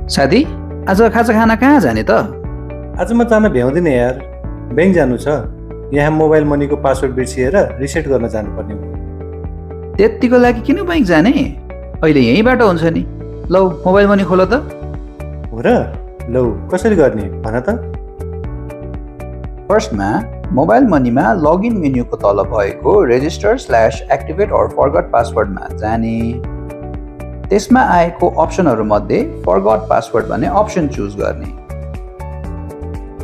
साथी, आज खाजा खाना कहाँ जाने त? आज म जान भ्याउँदिनँ यार। ब्याङ्क जानु छ। यहाँ मोबाइल मनीको पासवर्ड बिर्सिएर रिसेट गर्न जानुपर्ने हो। त्यतिको लागि किन ब्याङ्क जाने? अहिले यहीँबाट हुन्छ नि। लौ मोबाइल मनी खोल त। हो र? लौ कसरी गर्ने भन त। फर्स्टमा मोबाइल मनीमा लगइन मेन्युको तल भएको register/activate or forgot पासवर्डमा जाने। त्यसमा आएको अप्सनहरू मध्ये फरगट पासवर्ड भन्ने अप्सन चुज गर्ने।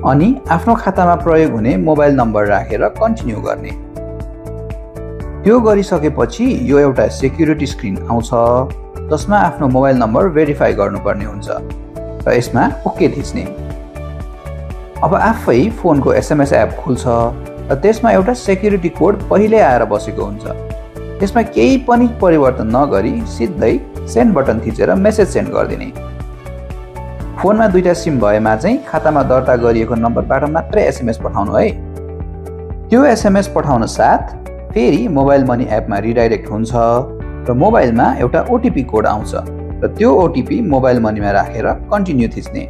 अनि आफ्नो खातामा प्रयोग हुने मोबाइल नम्बर राखेर कन्टिन्यू गर्ने। त्यो गरिसकेपछि यो एउटा सेक्युरिटी स्क्रिन आउँछ जसमा आफ्नो मोबाइल नम्बर भेरिफाई गर्नुपर्ने हुन्छ र यसमा ओके थिच्ने। अब आफै फोनको एसएमएस एप खुल्छ र त्यसमा एउटा सेक्युरिटी कोड पहिल्यै आएर बसेको हुन्छ। त्यसमा केही पनि परिवर्तन नगरी सिधै सेन्ड बटन थिचेर मेसेज सेन्ड गरिदिने। फोनमा दुईटा सिम भएमा चाहिँ खातामा दर्ता गरिएको नम्बरबाट मात्रै एसएमएस पठाउनु है। त्यो एसएमएस पठाउन साथ फेरि मोबाइल मनी एपमा रिडाइरेक्ट हुन्छ र मोबाइलमा एउटा ओटिपी कोड आउँछ र त्यो ओटिपी मोबाइल मनीमा राखेर कन्टिन्यू थिच्ने।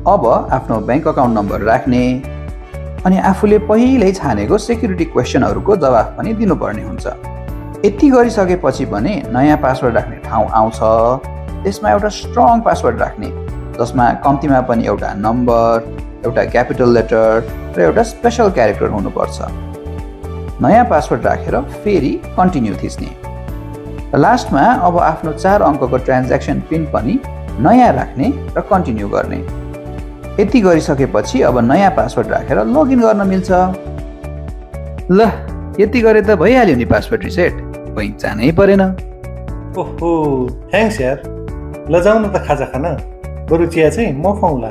अब आफ्नो ब्याङ्क अकाउन्ट नम्बर राख्ने अनि आफूले पहिल्यै छानेको सेक्युरिटी क्वेसनहरूको जवाफ पनि दिनुपर्ने हुन्छ। यति गरिसकेपछि भने नयाँ पासवर्ड राख्ने ठाउँ आउँछ। त्यसमा एउटा स्ट्रङ पासवर्ड राख्ने जसमा कम्तीमा पनि एउटा नम्बर, एउटा क्यापिटल लेटर र एउटा स्पेशल क्यारेक्टर हुनुपर्छ। नयाँ पासवर्ड राखेर फेरि कन्टिन्यू थिच्ने। लास्टमा अब आफ्नो 4 अङ्कको ट्रान्ज्याक्सन पिन पनि नयाँ राख्ने र कन्टिन्यू गर्ने। यति गरिसकेपछि अब नयाँ पासवर्ड राखेर लगइन गर्न मिल्छ। ल यति गरे त भइहाल्यो नि पासवर्ड रिसेट। ब्याङ्क जानै परेन। ओहो थ्याङ्क्स यार। ल जाउँ न त खाजा खान। बरु चिया चाहिँ म खुवाउँला।